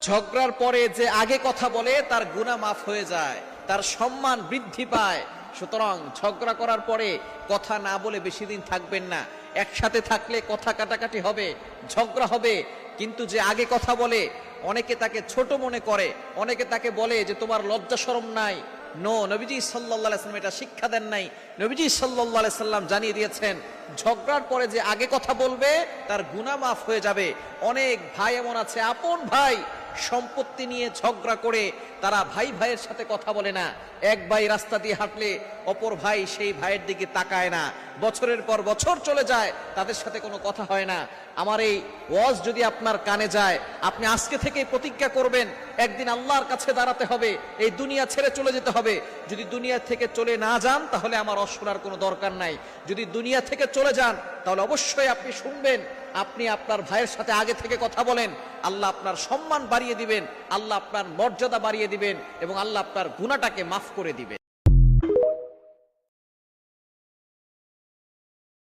ঝগড়ার পরে যে আগে কথা বলে তার গুনাহ মাফ হয়ে যায়, তার সম্মান বৃদ্ধি পায়। সুতরাং ঝগড়া করার পরে কথা না বলে বেশি দিন থাকবেন না। একসাথে থাকলে কথা কাটাকাটি হবে, ঝগড়া হবে, কিন্তু যে আগে কথা বলে অনেকে তাকে ছোট মনে করে, অনেকে তাকে বলে যে তোমার লজ্জা শরম নাই। নো, নবীজি সাল্লাল্লাহু আলাইহি সাল্লাম এটা শিক্ষা দেন নাই। নবীজি সাল্লাল্লাহু আলাইহি সাল্লাম জানিয়ে দিয়েছেন ঝগড়ার পরে যে আগে কথা বলবে তার গুনাহ মাফ হয়ে যাবে। অনেক ভাই এমন আছে, আপন ভাই, সম্পত্তি নিয়ে ঝগড়া করে তারা ভাই ভাইয়ের সাথে কথা বলে না। এক ভাই রাস্তা দিয়ে হাঁটলে অপর ভাই সেই ভাইয়ের দিকে তাকায় না, বছরের পর বছর চলে যায়, তাদের সাথে কোনো কথা হয় না। আমার এই ওয়াজ যদি আপনার কানে যায়, আপনি আজকে থেকেই প্রতিজ্ঞা করবেন একদিন আল্লাহর কাছে দাঁড়াতে হবে, এই দুনিয়া ছেড়ে চলে যেতে হবে। যদি দুনিয়া থেকে চলে না যান তাহলে আমার শোনার কোনো দরকার নাই। যদি দুনিয়া থেকে চলে যান তাহলে অবশ্যই আপনি শুনবেন, আপনি আপনার ভাইয়ের সাথে আগে থেকে কথা বলেন, আল্লাহ আপনার সম্মান বাড়িয়ে দিবেন, আল্লাহ আপনার মর্যাদা বাড়িয়ে দিবেন এবং আল্লাহ আপনার গুনাহটাকে মাফ করে দিবেন।